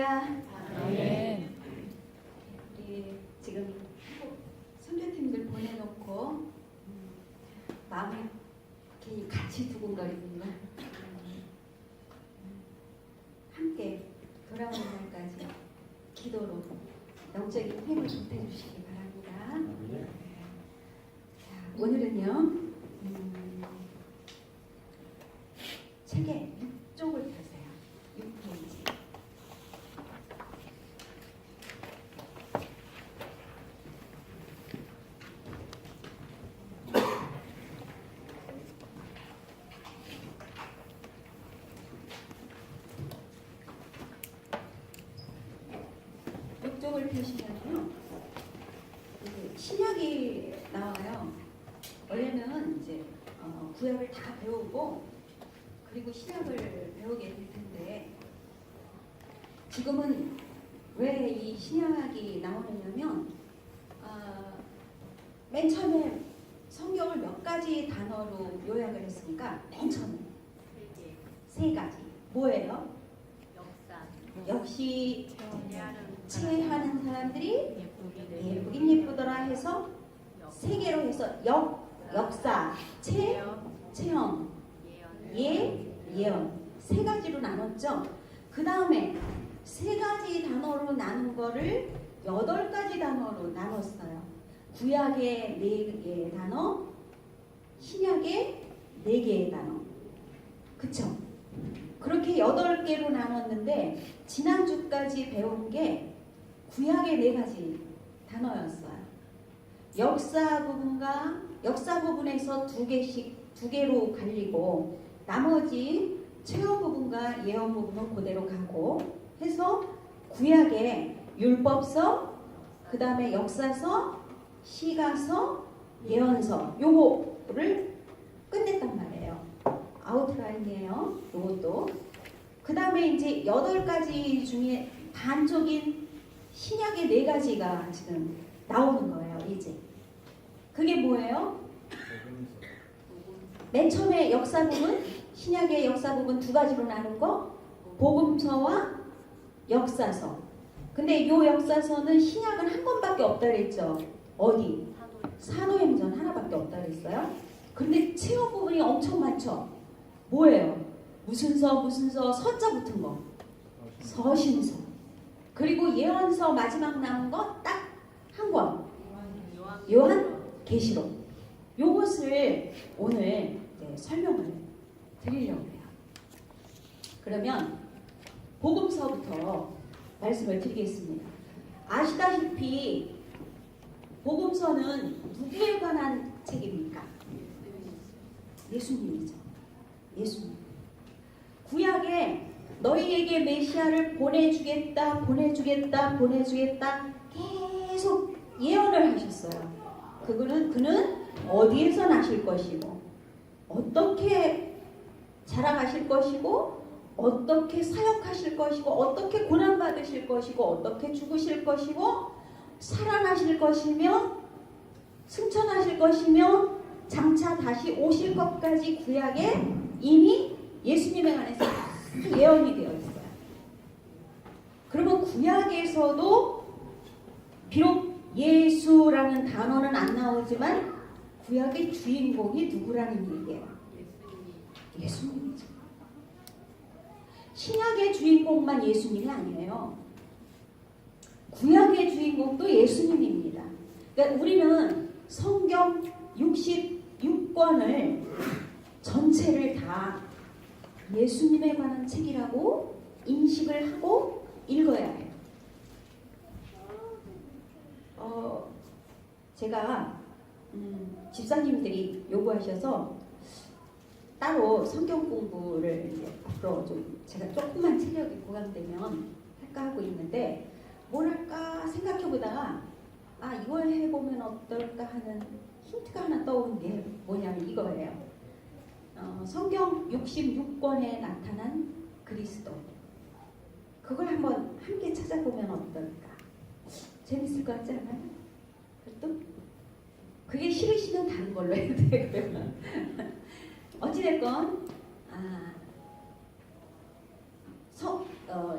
할렐루야. 아멘. 우리 지금 선교팀들 보내놓고 마음이 이렇게 같이 두근거리는 걸 함께 돌아오는 날까지 기도로 영적인 힘을 보태주시기 바랍니다. 자, 오늘은요 책의 6쪽을 펴세요. 6페이지. 쪽을 펴시면요, 신약이 나와요. 원래는 이제 구약을 다 배우고 그리고 신약을 배우게 될 텐데 지금은 왜 이 신약이 나오느냐면 맨 처음에 성경을 몇 가지 단어로 요약을 했으니까 맨 처음에 세 가지 뭐예요? 역시 체하는 사람들이 예쁘긴 예쁘더라 해서 세 개로 해서 역사, 체험, 예언 세 가지로 나눴죠. 그 다음에 세 가지 단어로 나눈 거를 8가지 단어로 나눴어요. 구약의 4개의 단어, 신약의 4개의 단어. 그쵸? 그렇게 8개로 나눴는데 지난주까지 배운 게 구약의 4가지 단어였어요. 역사 부분에서 2개로 갈리고 나머지 체험 부분과 예언 부분은 그대로 가고 해서 구약의 율법서, 그 다음에 역사서, 시가서, 예언서 요거를 끝냈단 말이에요. 아웃라인이에요. 요것도. 그 다음에 이제 8가지 중에 반쪽인 신약의 4가지가 지금 나오는 거예요. 이제 그게 뭐예요? 맨 처음에 역사 부분, 신약의 역사 부분 2가지로 나눈 거, 복음서와 역사서. 근데 요 역사서는 신약은 한 권밖에 없다 그랬죠. 어디? 사도행전 하나밖에 없다 그랬어요. 근데 체험 부분이 엄청 많죠. 뭐예요? 무슨 서 서자 붙은 거, 서신서. 그리고 예언서 마지막 나온 거 딱 한 권, 요한계시록. 요것을 오늘 설명을 드리려고 해요. 그러면 복음서부터 말씀을 드리겠습니다. 아시다시피 복음서는 누구에 관한 책입니까? 예수님이죠. 예수님. 구약에 너희에게 메시아를 보내주겠다 계속 예언을 하셨어요. 그는 어디에서 나실 것이고 어떻게 자라가실 것이고 어떻게 사역하실 것이고 어떻게 고난받으실 것이고 어떻게 죽으실 것이고 살아나실 것이며 승천하실 것이며 장차 다시 오실 것까지 구약에 이미 예수님에 관해서 예언이 되어 있어요. 그러면 구약에서도 비록 예수라는 단어는 안 나오지만 구약의 주인공이 누구라는 얘기예요? 예수님이죠. 신약의 주인공만 예수님이 아니에요. 구약의 주인공도 예수님입니다. 그러니까 우리는 성경 66권을 전체를 다 예수님에 관한 책이라고 인식을 하고 읽어야 해요. 제가 집사님들이 요구하셔서 따로 성경 공부를 이제 앞으로 좀 제가 조금만 체력이 보강되면 할까 하고 있는데 뭘 할까 생각해보다가 이걸 해보면 어떨까 하는 힌트가 하나 떠오른 게 뭐냐면 이거예요. 성경 66권에 나타난 그리스도. 그걸 한번 함께 찾아보면 어떨까? 재밌을 것 같지 않아요? 그것도? 그게 싫으시면 다른 걸로 해도 되고요. 어찌됐건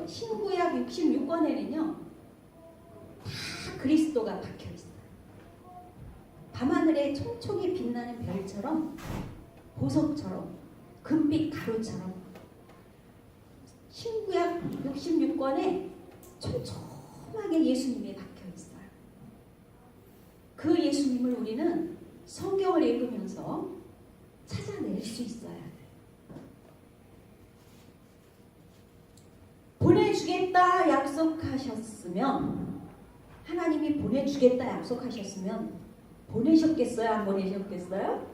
신구약 66권에는요 다 그리스도가 박혀 있어요. 밤하늘에 촘촘히 빛나는 별처럼, 보석처럼, 금빛 가루처럼 신구약 66권에 촘촘하게 예수님이 박혀 있어요. 그 예수님을 우리는 성경을 읽으면서 찾아낼 수 있어야 돼요. 보내주겠다 약속하셨으면, 하나님이 보내주겠다 약속하셨으면 보내셨겠어요? 안 보내셨겠어요?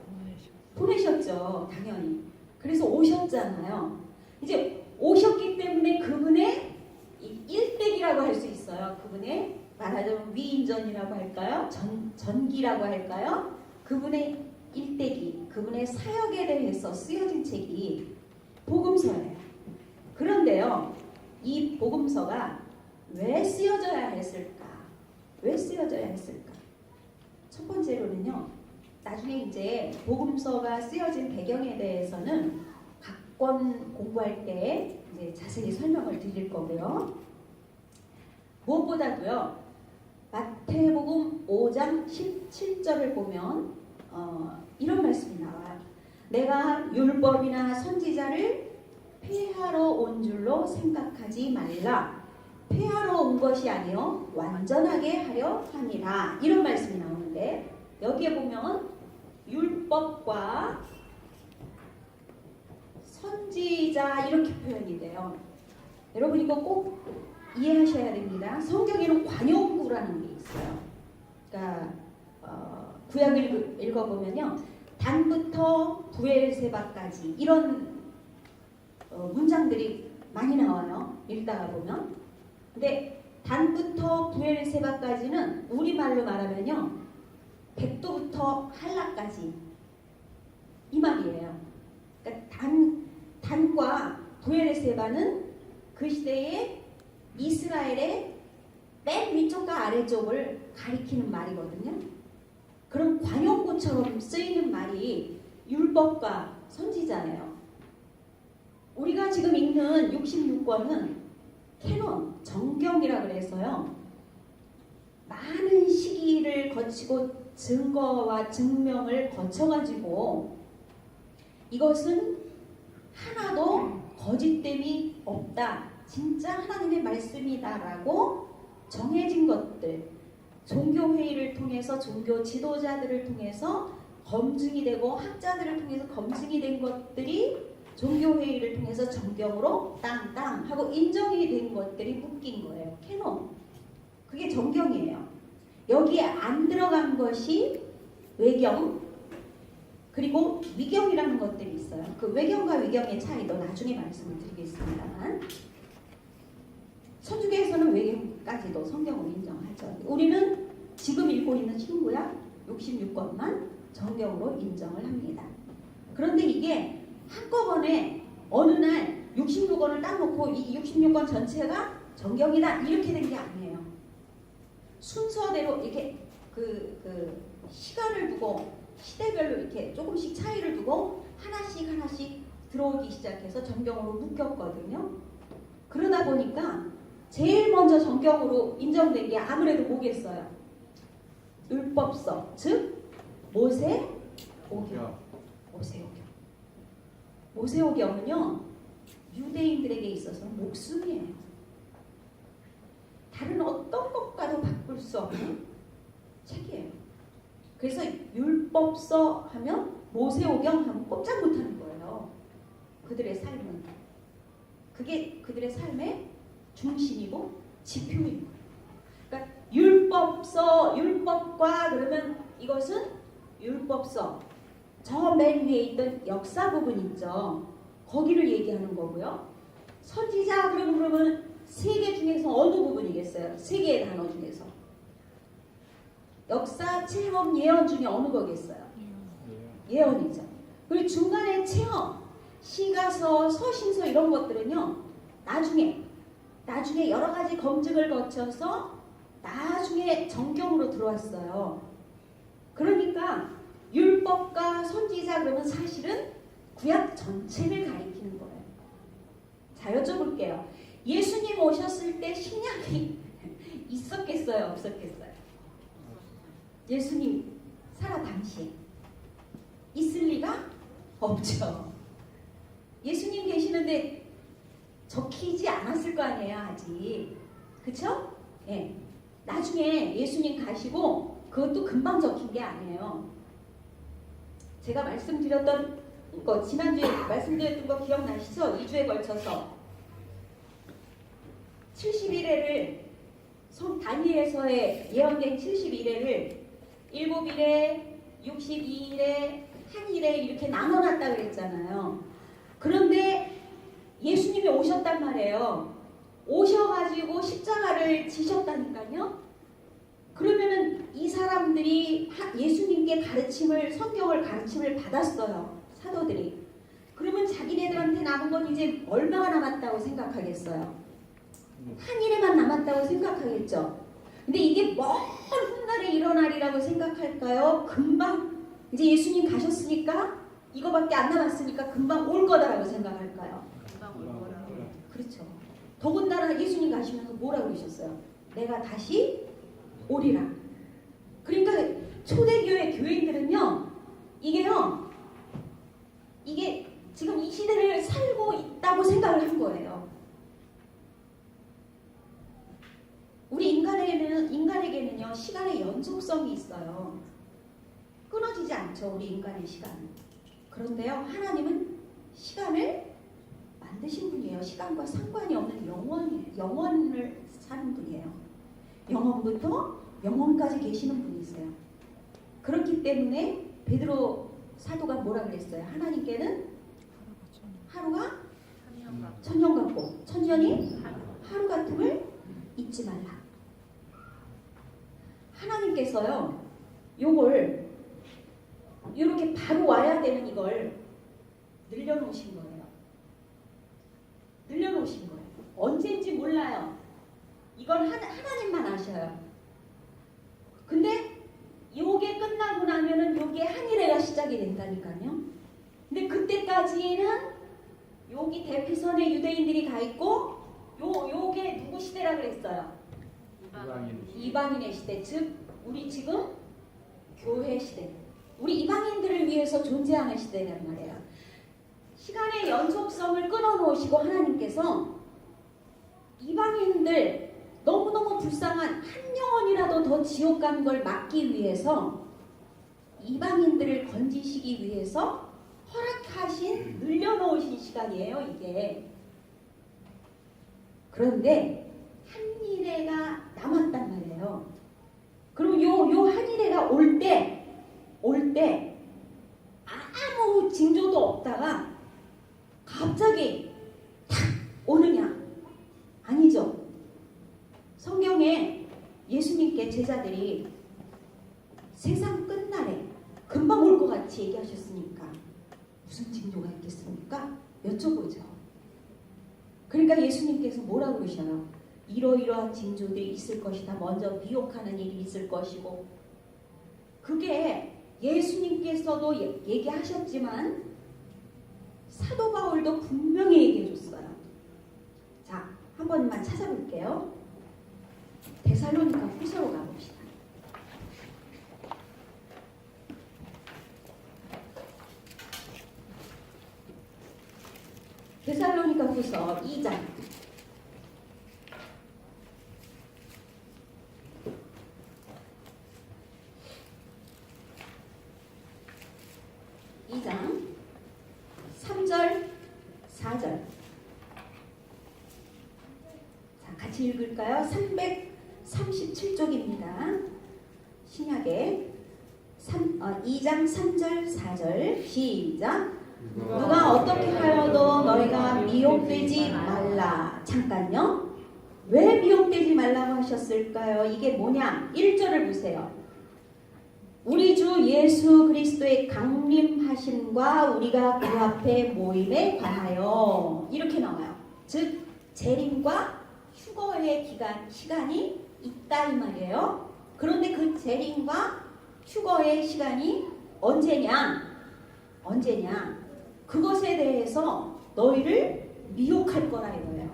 보내셨죠, 당연히. 그래서 오셨잖아요. 이제 오셨기 때문에 그분의 일대기라고 할 수 있어요. 그분의 말하자면 위인전이라고 할까요? 전기라고 할까요? 그분의 일대기, 그분의 사역에 대해서 쓰여진 책이 복음서예요. 그런데요, 이 복음서가 왜 쓰여져야 했을까? 왜 쓰여져야 했을까? 첫 번째로는요, 나중에 이제 복음서가 쓰여진 배경에 대해서는 각권 공부할 때 이제 자세히 설명을 드릴 거고요. 무엇보다도요, 마태복음 5장 17절을 보면 이런 말씀이 나와요. 내가 율법이나 선지자를 폐하러 온 줄로 생각하지 말라. 폐하러 온 것이 아니요 완전하게 하려 함이라. 이런 말씀이 나오는데, 여기에 보면 율법과 선지자 이렇게 표현이 돼요. 여러분 이거 꼭 이해하셔야 됩니다. 성경에는 관용구라는 게 있어요. 그러니까 구약을 읽어보면요, 단부터 부엘세바까지 이런 문장들이 많이 나와요. 읽다가 보면. 근데 단부터 부엘세바까지는 우리말로 말하면요, 백도부터 한라까지 이 말이에요. 그러니까 단과 부엘세바는 그 시대에 이스라엘의 맨 위쪽과 아래쪽을 가리키는 말이거든요. 그런 관용구처럼 쓰이는 말이 율법과 선지자예요. 우리가 지금 읽는 66권은 캐논, 정경이라 그래서요, 많은 시기를 거치고 증거와 증명을 거쳐가지고 이것은 하나도 거짓됨이 없다, 진짜 하나님의 말씀이다라고 정해진 것들, 종교회의를 통해서, 종교 지도자들을 통해서 검증이 되고 학자들을 통해서 검증이 된 것들이 종교회의를 통해서 정경으로 땅땅 하고 인정이 된 것들이 묶인 거예요. 캐논. 그게 정경이에요. 여기에 안 들어간 것이 외경, 그리고 위경이라는 것들이 있어요. 그 외경과 위경의 차이도 나중에 말씀을 드리겠습니다만, 천주교에서는 외경까지도 성경으로 인정하죠. 우리는 지금 읽고 있는 신구약 66권만 정경으로 인정을 합니다. 그런데 이게 한꺼번에 어느 날 66권을 딱 놓고 이 66권 전체가 정경이다 이렇게 된 게 아니에요. 순서대로 이렇게 그 시간을 두고, 시대별로 이렇게 조금씩 차이를 두고 하나씩 들어오기 시작해서 정경으로 묶였거든요. 그러다 보니까 제일 먼저 정경으로 인정된 게 아무래도 뭐겠어요? 율법서, 즉 모세오경. 모세오경은요, 유대인들에게 있어서 목숨이에요. 다른 어떤 것과도 바꿀 수 없는 책이에요. 그래서 율법서 하면, 모세오경 하면 꼼짝 못하는 거예요. 그들의 삶은. 그게 그들의 삶의 중심이고 지표인 거예요. 그러니까 율법서, 율법과 그러면 이것은 율법서, 저 맨 위에 있던 역사 부분 있죠. 거기를 얘기하는 거고요. 선지자 그러면 세 개 중에서 어느 부분이겠어요? 세 개의 단어 중에서. 역사, 체험, 예언 중에 어느 거겠어요? 예언이죠. 그리고 중간에 체험, 시가서, 서신서 이런 것들은요, 나중에 여러 가지 검증을 거쳐서 나중에 정경으로 들어왔어요. 그러니까 율법과 선지자 그러면 사실은 구약 전체를 가리키는 거예요. 자, 여쭤볼게요. 예수님 오셨을 때 식량이 있었겠어요? 없었겠어요? 예수님 살아 당시에 있을 리가 없죠. 예수님 계시는데 적히지 않았을 거 아니에요, 아직. 그쵸? 예. 나중에 예수님 가시고 그것도 금방 적힌 게 아니에요. 제가 말씀드렸던 거, 지난주에 말씀드렸던 거 기억나시죠? 2주에 걸쳐서 71회를 다니엘서의 예언된 71회를 7일에 62일에 한일에 이렇게 나눠놨다 그랬잖아요. 그런데 예수님이 오셨단 말이에요. 오셔가지고 십자가를 지셨다니까요. 그러면은 이 사람들이 예수님께 성경을 가르침을 받았어요. 사도들이. 그러면 자기네들한테 남은 건 이제 얼마가 남았다고 생각하겠어요? 한 일에만 남았다고 생각하겠죠. 근데 이게 먼 훗날에 일어나리라고 생각할까요? 금방 이제 예수님 가셨으니까 이거밖에 안 남았으니까 금방 올 거다라고 생각할까요? 금방 올 거라고. 그렇죠. 더군다나 예수님 가시면서 뭐라고 그러셨어요? 내가 다시 오리라. 그러니까 초대교회 교인들은요, 이게 지금 이 시대를 살고 있다고 생각을 한 거예요. 우리 인간에게는요, 시간의 연속성이 있어요. 끊어지지 않죠, 우리 인간의 시간은. 그런데요, 하나님은 시간을 만드신 분이에요. 시간과 상관이 없는 영원을 사는 분이에요. 영원부터 영원까지 계시는 분이세요. 그렇기 때문에 베드로 사도가 뭐라 그랬어요? 하나님께는 하루가 천년 같고 천년이 하루 같음을 잊지 말라. 하나님께서요, 요걸 이렇게 바로 와야 되는 이걸 늘려놓으신 거예요. 늘려놓으신 거예요. 언제인지 몰라요. 이건 하나님만 아셔요. 근데 요게 끝나고 나면은 요게 한일회가 시작이 된다니까요. 근데 그때까지는 여기 대피선에 유대인들이 가 있고 요게 누구 시대라 그랬어요? 이방인의 시대. 즉 우리 지금 교회 시대. 우리 이방인들을 위해서 존재하는 시대란 말이에요. 시간의 연속성을 끊어놓으시고 하나님께서 이방인들 너무너무 불쌍한 한 영혼이라도 더 지옥 가는 걸 막기 위해서 이방인들을 건지시기 위해서 허락하신 늘려놓으신 시간이에요, 이게. 그런데 한일회가 남았단 말이에요. 그럼 요 한일회가 올 때 아무 징조도 없다가 갑자기 탁 오느냐? 아니죠. 성경에 예수님께 제자들이 세상 끝날에 금방 올 것 같이 얘기하셨으니까 무슨 징조가 있겠습니까? 여쭤보죠. 그러니까 예수님께서 뭐라고 그러셔요? 이러이러한 징조들이 있을 것이다. 먼저 미혹하는 일이 있을 것이고, 그게 예수님께서도 얘기하셨지만 사도 바울도 분명히 얘기해줬어요. 자, 한 번만 찾아볼게요. 데살로니가 후서로 가봅시다. 데살로니가 후서 2장 3절 4절. 자, 같이 읽을까요? 337쪽입니다. 신약의 2장 3절 4절 시작. 누가 어떻게 하여도 너희가 미혹되지 말라. 잠깐요. 왜 미혹되지 말라고 하셨을까요? 이게 뭐냐? 1절을 보세요. 우리 주 예수 그리스도의 강림하심과 우리가 그 앞에 모임에 관하여 이렇게 나와요. 즉 재림과 휴거의 시간이 있다 이 말이에요. 그런데 그 재림과 휴거의 시간이 언제냐? 그것에 대해서 너희를 미혹할 거라 이거예요.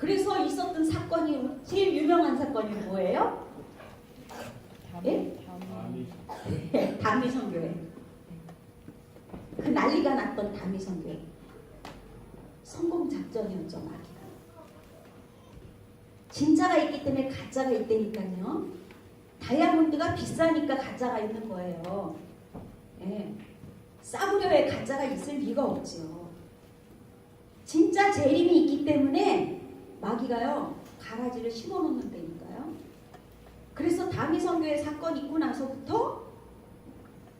그래서 있었던 사건이 제일 유명한 사건이 뭐예요? 예? 다미성교회. 그 난리가 났던 다미성교회. 성공 작전이었죠, 마귀가. 진짜가 있기 때문에 가짜가 있다니까요. 다이아몬드가 비싸니까 가짜가 있는 거예요. 예. 싸구려에 가짜가 있을 리가 없죠. 진짜 재림이 있기 때문에 마귀가요 가라지를 심어놓는 데니까요. 그래서 다미성교회 사건 있고 나서부터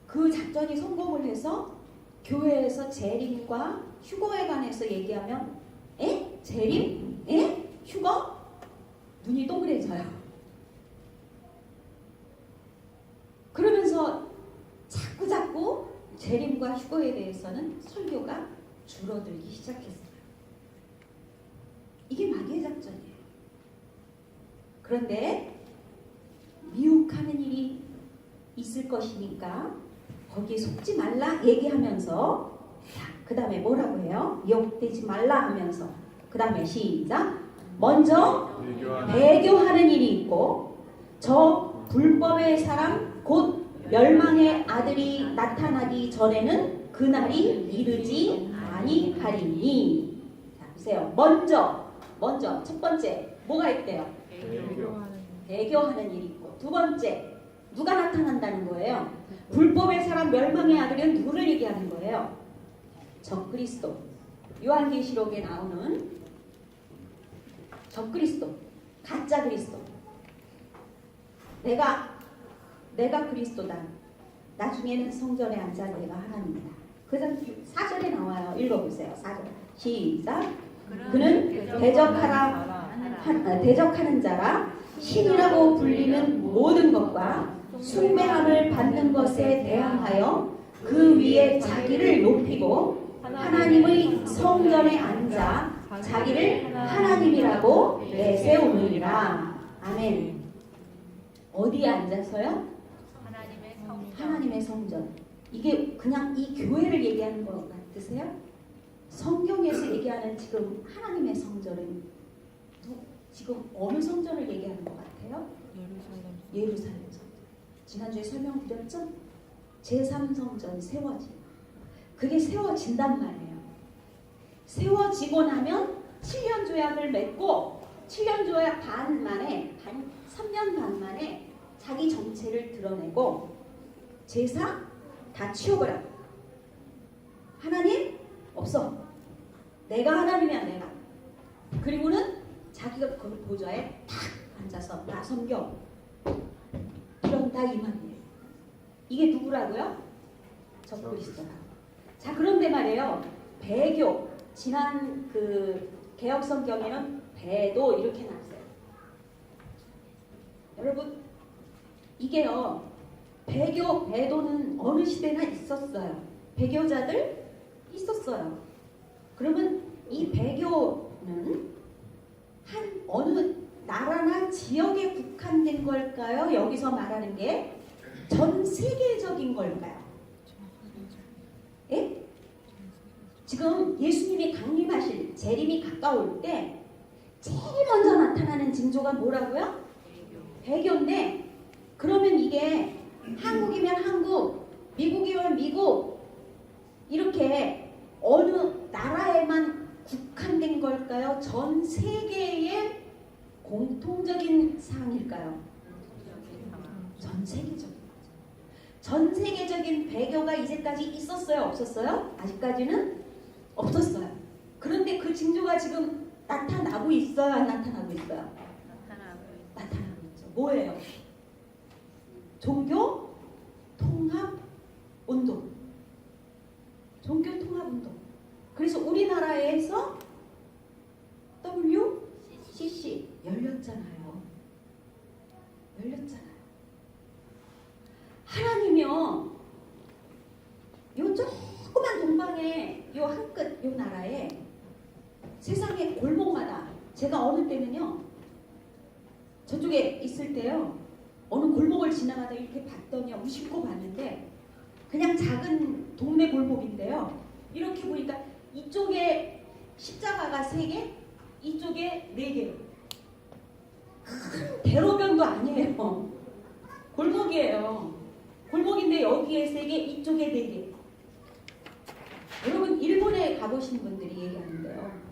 그 작전이 성공을 해서 교회에서 재림과 휴거에 관해서 얘기하면 에? 재림? 에? 휴거? 눈이 동그래져요. 그러면서 자꾸 재림과 휴거에 대해서는 설교가 줄어들기 시작했어요. 이게 마귀의 작전이에요. 그런데 미혹하는 일이 있을 것이니까 거기에 속지 말라 얘기하면서 그 다음에 뭐라고 해요? 미혹되지 말라 하면서 그 다음에 시작. 먼저 배교하는 일이 있고 저 불법의 사람 곧 멸망의 아들이 나타나기 전에는 그날이 이르지 아니하리니. 자 보세요. 먼저 첫 번째 뭐가 있대요? 배교하는 일이 있고, 두 번째 누가 나타난다는 거예요? 불법의 사람 멸망의 아들은 누구를 얘기하는 거예요? 적그리스도. 요한계시록에 나오는 적그리스도, 가짜 그리스도. 내가 그리스도다. 나중에는 성전에 앉아 내가 하나님이다. 그 4절에 나와요. 읽어보세요. 4절 시작. 그는 대적하는 자라 신이라고 불리는 모든 것과 숭배함을 받는 것에 대항하여 그 위에 자기를 높이고 하나님의 성전에 앉아 자기를 하나님이라고 내세우느니라. 아멘. 어디에 앉아서요? 하나님의 성전. 이게 그냥 이 교회를 얘기하는 것 같으세요? 성경에서 얘기하는 지금 하나님의 성전은 지금 어느 성전을 얘기하는 것 같아요? 예루살렘 성전. 지난주에 설명드렸죠? 제3성전 세워짐. 그게 세워진단 말이에요. 세워지고 나면 7년 조약을 맺고 7년 조약 반 만에 3년 반 만에 자기 정체를 드러내고 제사 다 치워버려. 하나님 없어. 내가 하나님이야. 내가. 그리고는 자기가 그 보좌에 탁 앉아서 나 섬겨. 이런다 이 말이에요. 이게 누구라고요? 적그리스도라고. 자 그런데 말이에요. 배교. 지난 그 개역 성경에는 배도 이렇게 나왔어요. 여러분 이게요. 배도는 어느 시대나 있었어요. 배교자들 있었어요. 그러면 이 배교는 한 어느 나라나 지역에 국한된 걸까요? 여기서 말하는 게 전 세계적인 걸까요? 예? 지금 예수님이 강림하실 재림이 가까울 때 제일 먼저 나타나는 징조가 뭐라고요? 배교인데 그러면 이게 한국이면 한국, 미국이면 미국 이렇게 어느 나라에만 국한된 걸까요? 전 세계의 공통적인 사항일까요? 전 세계적인 거죠. 전 세계적인 배교가 이제까지 있었어요? 없었어요? 아직까지는 없었어요. 그런데 그 징조가 지금 나타나고 있어요? 안 나타나고 있어요? 나타나고 있죠. 뭐예요? 종교 통합 운동. 종교 통합 운동. 그래서 우리나라에서 WCC 열렸잖아요. 하나님이요. 요 조그만 동방에 요 한 끝 요 나라에 세상의 골목마다 제가 어느 때는요. 저쪽에 있을 때요. 어느 골목을 지나가다 이렇게 봤더니 무심코 봤는데 그냥 작은 동네 골목인데요. 이렇게 보니까 이쪽에 십자가가 3개, 이쪽에 4개. 큰 대로변도 아니에요. 골목이에요. 골목인데 여기에 3개, 이쪽에 4개. 여러분 일본에 가보신 분들이 얘기하는데요.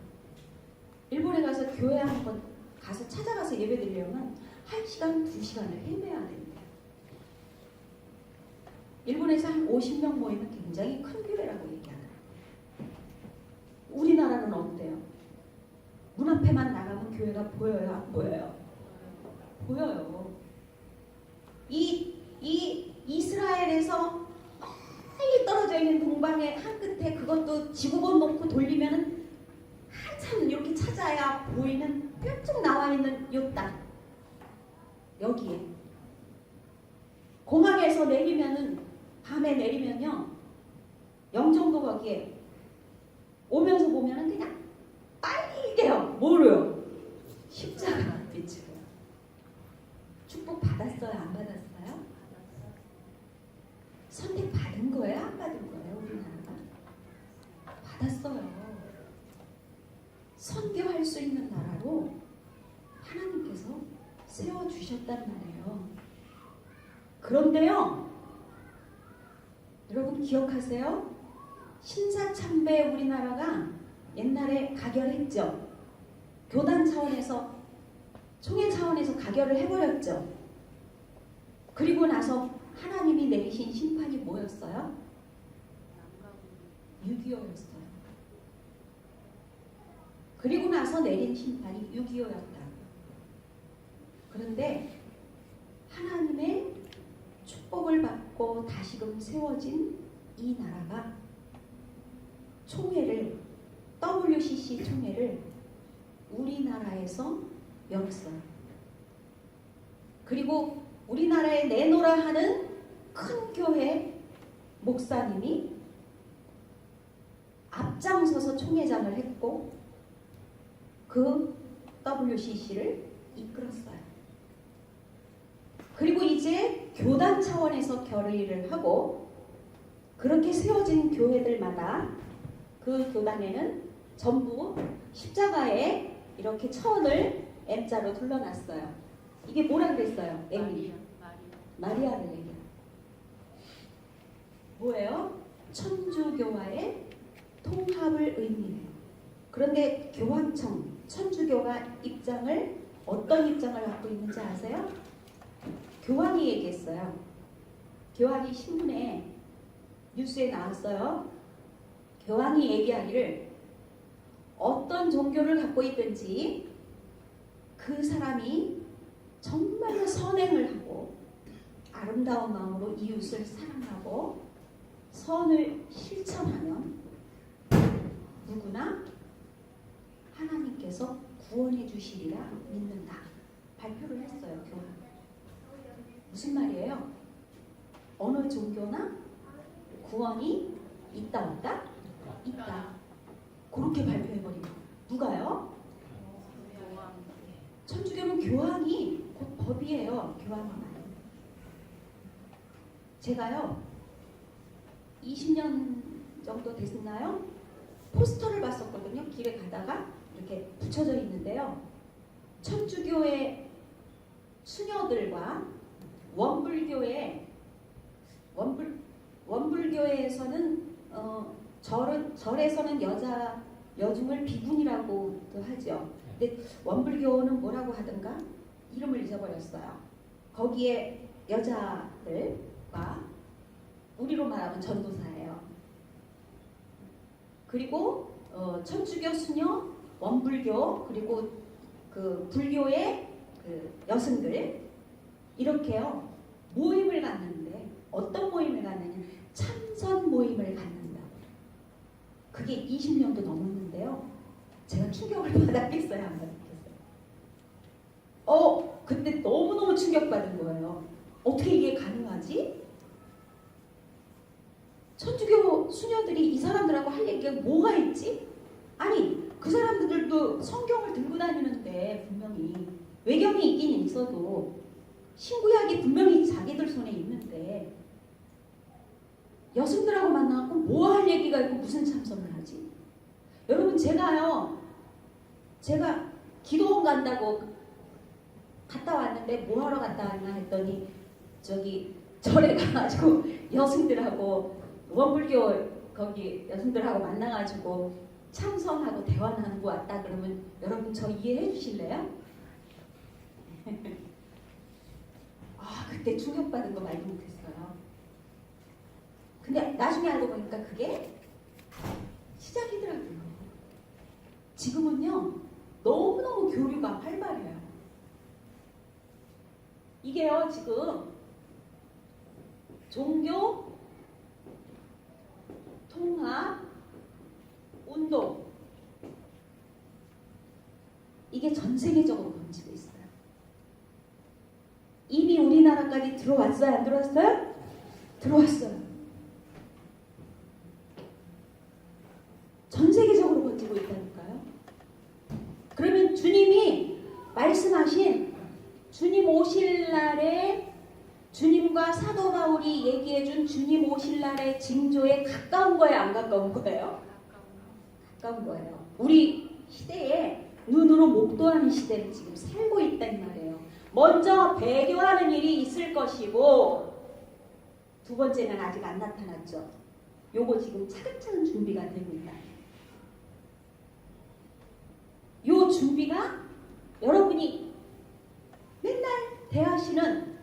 일본에 가서 교회 한번 가서 찾아가서 예배 드리려면 1시간, 2시간을 헤매야 됩니다. 일본에서 한 50명 모이면 굉장히 큰 교회라고 얘기하더라고요. 우리나라는 어때요? 문 앞에만 나가면 교회가 보여요? 안 보여요? 보여요. 이 이스라엘에서 멀리 떨어져 있는 동방의 한 끝에 그것도 지구본 놓고 돌리면 한참 이렇게 찾아야 보이는 뾰족 나와 있는 요 땅. 여기에 공항에서 내리면은 밤에 내리면요 영종도 거기에 오면서 보면은 그냥 빨개요. 뭐로요? 십자가 빛으로. 축복 받았어요? 안 받았어요? 선택 받은 거예요? 안 받은 거예요? 우리나라가? 받았어요. 선교할 수 있는 나라로 하나님께서 세워주셨단 말이에요. 그런데요, 여러분 기억하세요? 신사참배 우리나라가 옛날에 가결했죠. 교단 차원에서, 총회 차원에서 가결을 해버렸죠. 그리고 나서 하나님이 내리신 심판이 뭐였어요? 6.25였어요. 그리고 나서 내린 심판이 6.25였다. 그런데 하나님의 축복을 받고 다시금 세워진 이 나라가 총회를, WCC 총회를 우리나라에서 열었어요. 그리고 우리나라에 내노라 하는 큰 교회 목사님이 앞장서서 총회장을 했고 그 WCC를 이끌었어요. 그리고 이제 교단 차원에서 결의를 하고 그렇게 세워진 교회들마다 그 교단에는 전부 십자가에 이렇게 천을 M자로 둘러놨어요. 이게 뭐라 그랬어요? M이. 마리아를 얘기해요. 뭐예요? 천주교와의 통합을 의미해요. 그런데 교황청, 천주교가 입장을 어떤 입장을 갖고 있는지 아세요? 교황이 얘기했어요. 교황이 신문에 뉴스에 나왔어요. 교황이 얘기하기를 어떤 종교를 갖고 있든지 그 사람이 정말로 선행을 하고 아름다운 마음으로 이웃을 사랑하고 선을 실천하면 누구나 하나님께서 구원해 주시리라 믿는다. 발표를 했어요. 교황. 무슨 말이에요? 어느 종교나 구원이 있다 없다? 있다. 그렇게 발표해버리고 누가요? 천주교는 교황이 곧 법이에요. 교황이 말이에요. 제가요 20년 정도 됐나요? 포스터를 봤었거든요. 길에 가다가 이렇게 붙여져 있는데요. 천주교의 수녀들과 원불교에서는 절에서는 여중을 비군이라고도 하죠. 근데 원불교는 뭐라고 하던가 이름을 잊어버렸어요. 거기에 여자들과 우리로 말하면 전도사예요. 그리고 천주교 수녀, 원불교, 그리고 그 불교의 그 여성들 이렇게요 모임을 갖는데 어떤 모임을 갖느냐? 참선 모임을 갖는다. 그게 20년도 넘었는데요. 제가 충격을 받았겠어요, 안 받았겠어요? 그때 너무너무 충격받은 거예요. 어떻게 이게 가능하지? 천주교 수녀들이 이 사람들하고 할 얘기가 뭐가 있지? 아니, 그 사람들도 성경을 들고 다니는데 분명히 외경이 있긴 있어도 신구약이 분명히 자기들 손에 있는데 여성들하고 만나고 뭐 할 얘기가 있고 무슨 참선을 하지? 여러분 제가요 제가 기도원 간다고 갔다 왔는데 뭐 하러 갔다 왔나 했더니 저기 절에 가가지고 여성들하고 원불교 거기 여성들하고 만나가지고 참선하고 대화 나누고 왔다 그러면 여러분 저 이해해 주실래요? 아 그때 충격받은 거 말도 못했어요. 근데 나중에 알고 보니까 그게 시작이더라고요. 지금은요 너무너무 교류가 활발해요. 이게요 지금 종교 통합 운동 이게 전 세계적으로 번지고 있어요. 이미 우리나라까지 들어왔어요? 안 들어왔어요? 들어왔어요. 전 세계적으로 번지고 있다니까요. 그러면 주님이 말씀하신 주님 오실 날에 주님과 사도 바울이 얘기해준 주님 오실 날의 징조에 가까운 거예요? 안 가까운 거예요? 가까운 거예요. 우리 시대에 눈으로 목도하는 시대를 지금 살고 있단 말이에요. 먼저 배교하는 일이 있을 것이고 두 번째는 아직 안 나타났죠. 요거 지금 차근차근 준비가 되고 있다. 요 준비가 여러분이 맨날 대하시는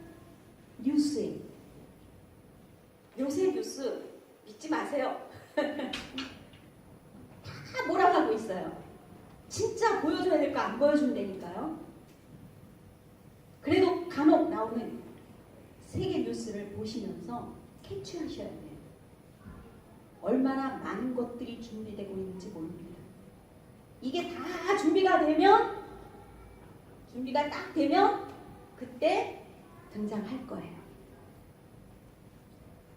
뉴스에 요새 뉴스 믿지 마세요. 다 몰아가고 있어요. 진짜 보여줘야 될 거 안 보여준다니까요. 그래도 간혹 나오는 세계 뉴스를 보시면서 캐치하셔야 돼요. 얼마나 많은 것들이 준비되고 있는지 모릅니다. 이게 다 준비가 딱 되면 그때 등장할 거예요.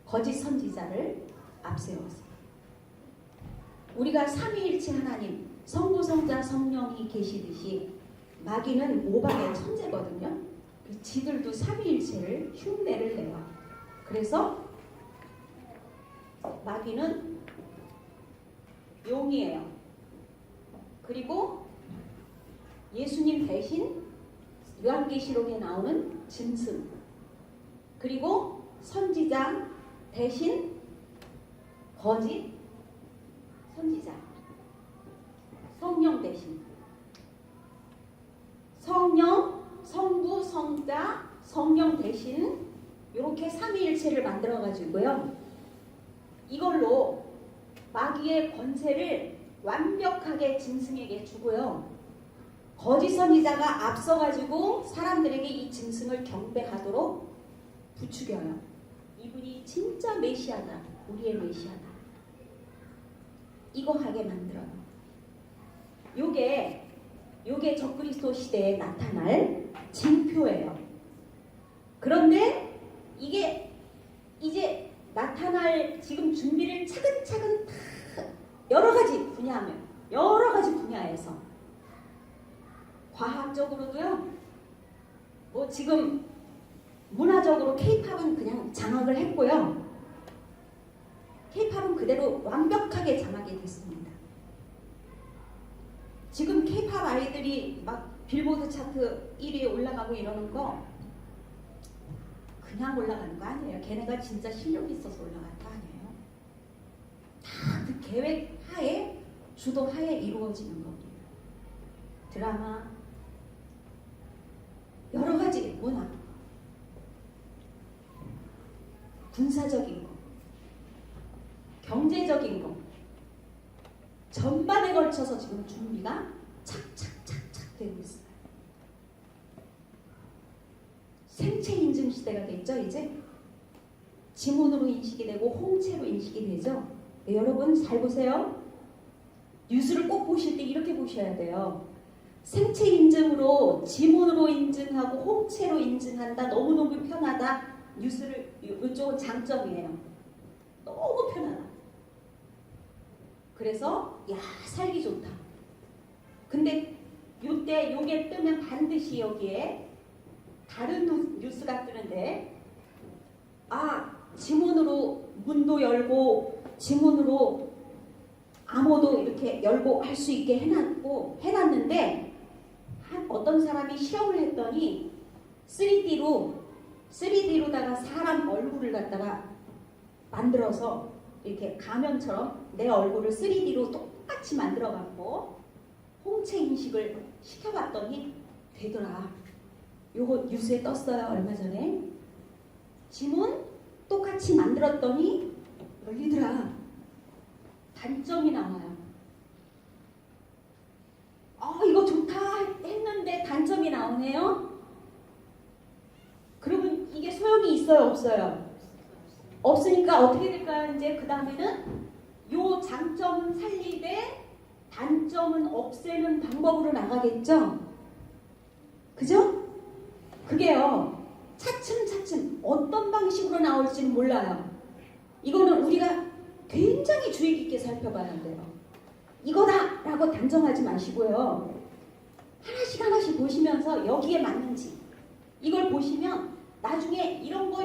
거짓 선지자를 앞세워서 우리가 삼위일체 하나님 성부 성자 성령이 계시듯이 마귀는 모방의 천재거든요. 지들도 삼위일체를 흉내를 내요. 그래서 마귀는 용이에요. 그리고 예수님 대신 요한계시록에 나오는 짐승, 그리고 선지자 대신 거짓 선지자, 성령 대신 성령, 성부, 성자, 성령 대신 이렇게 삼위일체를 만들어 가지고요. 이걸로 마귀의 권세를 완벽하게 짐승에게 주고요. 거짓 선지자가 앞서가지고 사람들에게 이 짐승을 경배하도록 부추겨요. 이분이 진짜 메시아다. 우리의 메시아다. 이거 하게 만들어요. 요게 적그리스도 시대에 나타날 징표예요. 그런데 이게 이제 나타날 지금 준비를 차근차근 다 여러 가지 분야에서 과학적으로도요. 뭐 지금 문화적으로 K-팝은 그냥 장악을 했고요. K-팝은 그대로 완벽하게 장악이 됐습니다. 지금 K-팝 아이들이 막 빌보드 차트 1위에 올라가고 이러는 거 그냥 올라가는 거 아니에요. 걔네가 진짜 실력이 있어서 올라가는 거 아니에요. 다 그 계획 하에 주도 하에 이루어지는 겁니다. 드라마 여러 가지 문화 군사적인 거 경제적인 거 전반에 걸쳐서 지금 준비가 착착착착 되고 있어요. 생체 인증 시대가 됐죠. 이제 지문으로 인식이 되고 홍채로 인식이 되죠. 네, 여러분 잘 보세요. 뉴스를 꼭 보실 때 이렇게 보셔야 돼요. 생체 인증으로 지문으로 인증하고 홍채로 인증한다. 너무너무 편하다. 뉴스를 이쪽은 장점이에요. 너무 편하다. 그래서 야 살기 좋다. 근데 요게 뜨면 반드시 여기에 다른 뉴스가 뜨는데 지문으로 문도 열고 지문으로 암호도 이렇게 열고 할 수 있게 해놨는데 어떤 사람이 실험을 했더니 3D로다가 사람 얼굴을 갖다가 만들어서 이렇게 가면처럼 내 얼굴을 3D로 똑같이 만들어 갖고 홍채 인식을 시켜봤더니 되더라. 요거 뉴스에 떴어요. 얼마 전에. 지문 똑같이 만들었더니 열리더라. 단점이 나와요. 이거 좋다 했는데 단점이 나오네요. 그러면 이게 소용이 있어요? 없어요? 없으니까 어떻게 될까요? 이제 그 다음에는 요 장점은 살리되 단점은 없애는 방법으로 나가겠죠? 그죠? 그게요. 차츰차츰 어떤 방식으로 나올지는 몰라요. 이거는 우리가 굉장히 주의 깊게 살펴봐야 돼요. 이거다! 라고 단정하지 마시고요. 하나씩 보시면서 여기에 맞는지 이걸 보시면 나중에 이런 거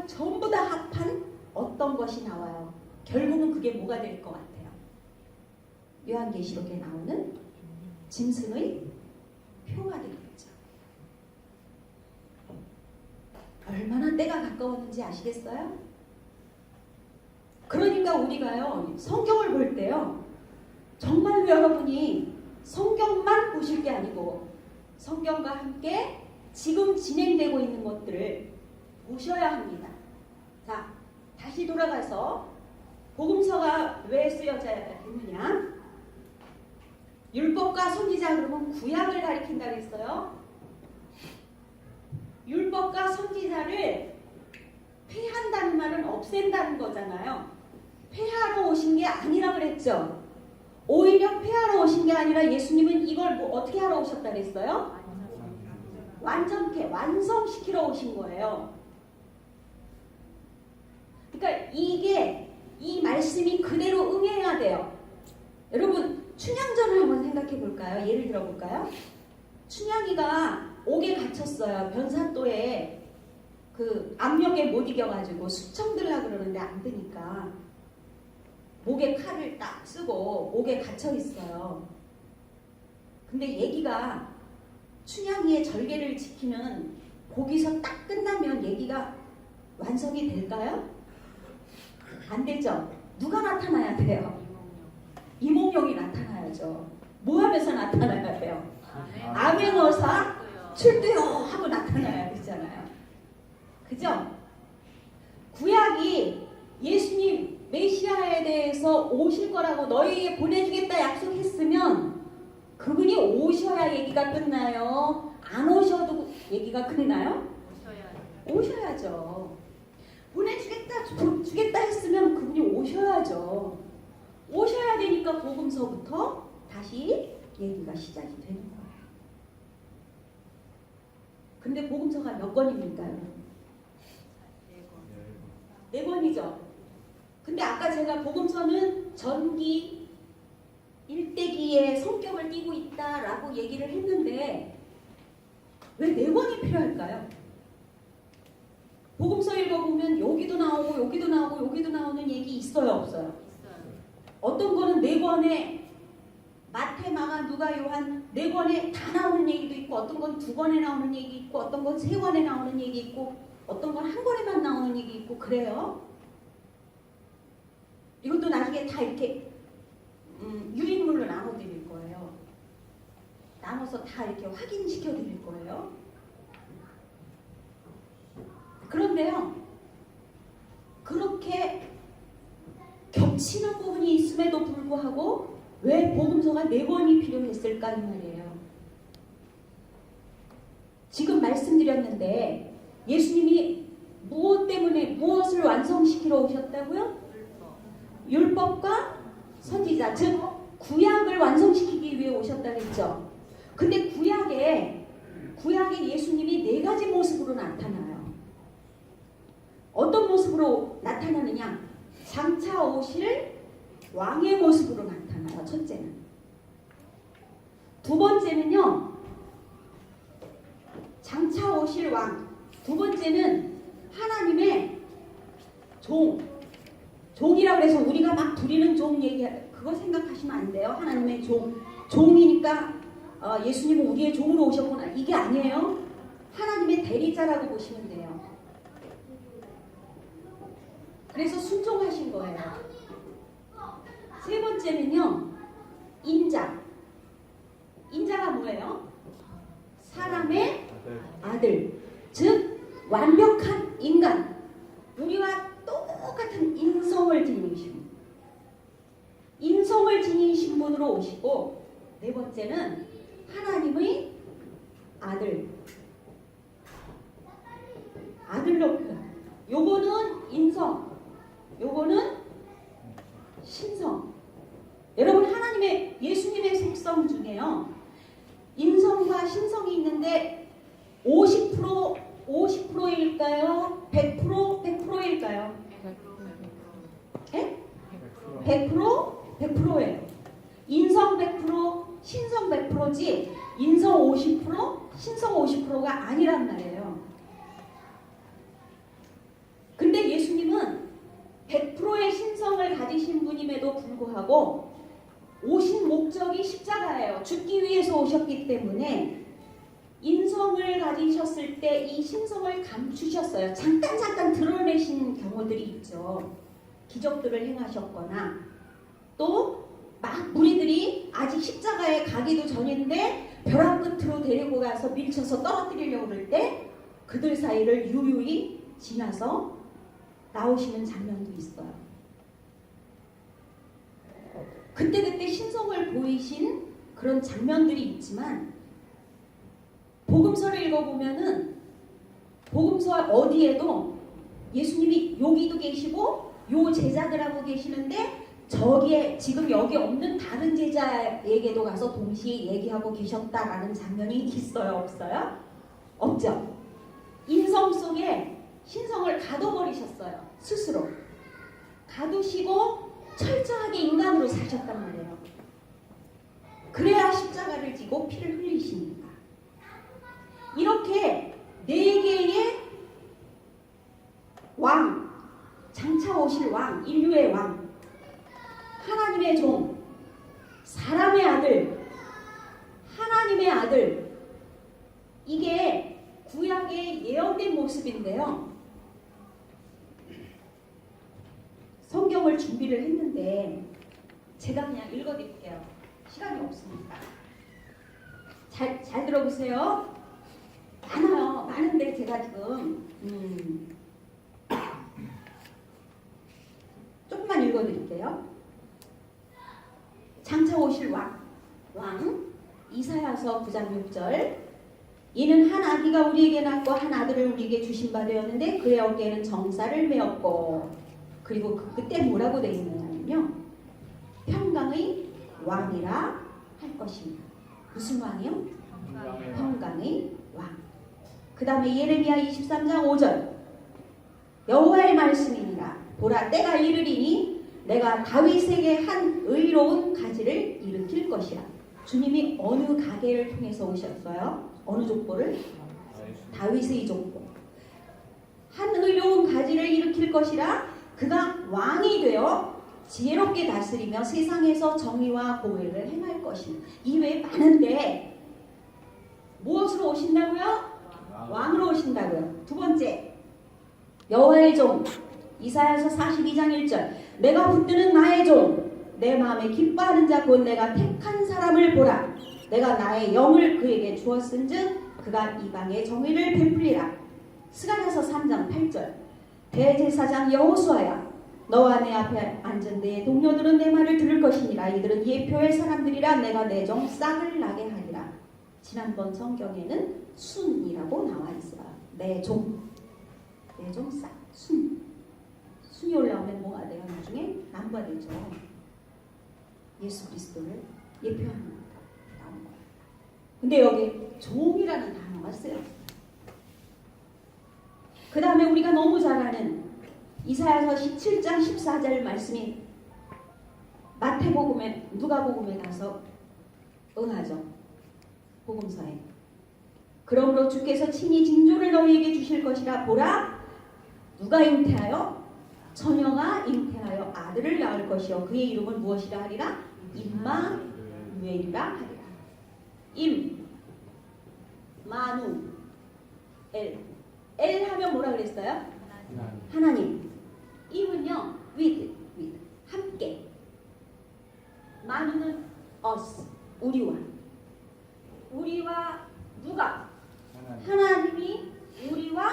전부 다 합한 어떤 것이 나와요. 결국은 그게 뭐가 될 것 같아요? 요한계시록에 나오는 짐승의 표가 되겠죠. 얼마나 때가 가까웠는지 아시겠어요? 그러니까 우리가요, 성경을 볼 때요, 정말로 여러분이 성경만 보실 게 아니고 성경과 함께 지금 진행되고 있는 것들을 보셔야 합니다. 자, 다시 돌아가서 복음서가 왜 쓰여져야 되느냐? 율법과 선지자 그러면 구약을 가리킨다 그랬어요. 율법과 선지자를 폐한다는 말은 없앤다는 거잖아요. 폐하러 오신 게 아니라 그랬죠. 오히려 폐하러 오신 게 아니라 예수님은 이걸 어떻게 하러 오셨다 그랬어요? 완전케 완성시키러 오신 거예요. 그러니까 이 말씀이 그대로 응해야 돼요. 여러분 춘향전을 한번 생각해 볼까요? 예를 들어 볼까요? 춘향이가 옥에 갇혔어요. 변사또에 그 압력에 못 이겨가지고 수청 들라 그러는데 안 되니까 목에 칼을 딱 쓰고 옥에 갇혀 있어요. 근데 얘기가 춘향이의 절개를 지키는 거기서 딱 끝나면 얘기가 완성이 될까요? 안 되죠. 누가 나타나야 돼요? 이몽룡이 나타나야죠. 뭐 하면서 나타나야 돼요? 암행어사 출두요 하고 나타나야 되잖아요. 그죠? 구약이 예수님 메시아에 대해서 오실 거라고 너희에게 보내주겠다 약속했으면 그분이 오셔야 얘기가 끝나요? 안 오셔도 얘기가 끝나요? 오셔야죠. 주겠다 했으면 그분이 오셔야죠. 오셔야 되니까 복음서부터 다시 얘기가 시작이 되는 거예요. 근데 복음서가 몇 권입니까? 4권이죠. 근데 아까 제가 복음서는 전기 일대기의 성격을 띠고 있다라고 얘기를 했는데 왜 4권이 필요할까요? 복음서 읽어보면 여기도 나오고 여기도 나오고 여기도 나오는 얘기 있어요? 없어요? 어떤 거는 4권에 마태, 마가, 누가, 요한 4권에 다 나오는 얘기도 있고 어떤 건 2권에 나오는 얘기 있고 어떤 건 3권에 나오는 얘기 있고 어떤 건 1권에만 나오는 얘기 있고 그래요. 이것도 나중에 다 이렇게 유인물로 나눠드릴 거예요. 나눠서 다 이렇게 확인시켜 드릴 거예요. 그런데요, 그렇게 겹치는 부분이 있음에도 불구하고 왜 복음서가 4권이 필요했을까 이 말이에요. 지금 말씀드렸는데 예수님이 무엇 때문에 무엇을 완성시키러 오셨다고요? 율법과 선지자, 즉 구약을 완성시키기 위해 오셨다 그랬죠. 근데 구약에 예수님이 4가지 모습으로 나타나요. 어떤 모습으로 나타나느냐? 장차 오실 왕의 모습으로 나타나요. 첫째는. 두 번째는요, 장차 오실 왕. 두 번째는 하나님의 종이라고 해서 우리가 막 부리는 종 얘기 그거 생각하시면 안 돼요. 하나님의 종이니까 예수님은 우리의 종으로 오셨구나. 이게 아니에요. 하나님의 대리자라고 보시면 돼요. 그래서 순종하신 거예요. 세 번째는요. 인자. 인자가 뭐예요? 사람의 아들. 즉 완벽한 인간. 우리와 똑같은 인성을 지니신 분. 인성을 지니신 분으로 오시고, 네 번째는 하나님의 아들. 아들로 표현. 요거는 인성, 요거는 신성. 여러분, 하나님의 예수님의 속성 중에요. 인성과 신성이 있는데 50%일까요? 100%일까요? 100%예요. 인성 100%, 신성 100%지 인성 50%, 신성 50%가 아니란 말이에요. 근데 예수님은 100%의 신성을 가지신 분임에도 불구하고 오신 목적이 십자가예요. 죽기 위해서 오셨기 때문에 인성을 가지셨을 때 이 신성을 감추셨어요. 잠깐 드러내신 경우들이 있죠. 기적들을 행하셨거나 또 막 무리들이 아직 십자가에 가기도 전인데 벼랑 끝으로 데리고 가서 밀쳐서 떨어뜨리려고 그럴 때 그들 사이를 유유히 지나서 나오시는 장면도 있어요. 그때 신성을 보이신 그런 장면들이 있지만 복음서를 읽어보면은 복음서 어디에도 예수님이 여기도 계시고 요 제자들하고 계시는데 저기에 지금 여기 없는 다른 제자에게도 가서 동시에 얘기하고 계셨다라는 장면이 있어요? 없어요? 없죠. 인성 속에 신성을 가둬버리셨어요. 스스로 가두시고 철저하게 인간으로 사셨단 말이에요. 그래야 십자가를 지고 피를 흘리시니까. 이렇게 네 개의 왕, 장차 오실 왕, 인류의 왕, 하나님의 종, 사람의 아들, 하나님의 아들, 이게 구약의 예언된 모습인데요. 성경을 준비를 했는데 제가 그냥 읽어드릴게요. 시간이 없으니까. 잘 들어보세요. 많은데 제가 지금 조금만 읽어드릴게요. 장차 오실 왕 이사야서 9장 6절. 이는 한 아기가 우리에게 낳고 한 아들을 우리에게 주신 바 되었는데 그의 어깨에는 정사를 메었고, 그리고 그때 뭐라고 되어 있느냐면요, 평강의 왕이라 할 것입니다. 무슨 왕이요? 평강의 왕. 그 다음에 예레미야 23장 5절. 여호와의 말씀이니라. 보라, 때가 이르리니 내가 다윗에게 한 의로운 가지를 일으킬 것이라. 주님이 어느 가게를 통해서 오셨어요? 어느 족보를? 다윗의 족보. 한 의로운 가지를 일으킬 것이라. 그가 왕이 되어 지혜롭게 다스리며 세상에서 정의와 공의를 행할 것입니다. 이외에 많은데 무엇으로 오신다고요? 왕으로 오신다고요. 두 번째, 여호와의 종 이사야서 42장 1절. 내가 붙드는 나의 종, 내 마음에 기뻐하는 자 곧 내가 택한 사람을 보라. 내가 나의 영을 그에게 주었은즉 그가 이방의 정의를 베풀리라. 스가랴서 3장 8절. 대제사장 여호수아야, 너와 내 앞에 앉은 내 동료들은 내 말을 들을 것이니라. 이들은 예표의 사람들이라. 내가 내 종 싹을 나게 하리라. 지난번 성경에는 순이라고 나와 있어요. 내 종 싹, 순이 올라오면 뭐가 돼요? 나중에 나무가 되죠. 예수 그리스도를 예표하는 나온 거예요. 근데 여기 종이라는 단어가 쓰여요. 그 다음에 우리가 너무 잘 아는 이사야서 17장 14절 말씀이 마태복음에, 누가복음에 가서 응하죠. 복음서에. 그러므로 주께서 친히 징조를 너희에게 주실 것이라. 보라, 누가 잉태하여 처녀가 잉태하여 아들을 낳을 것이요 그의 이름은 무엇이라 하리라? 임마누엘이라 하리라. 임, 마누, 엘 하면 뭐라 그랬어요? 하나님. 임은요 with 함께. 마누는 us 우리와 누가? 하나님이 우리와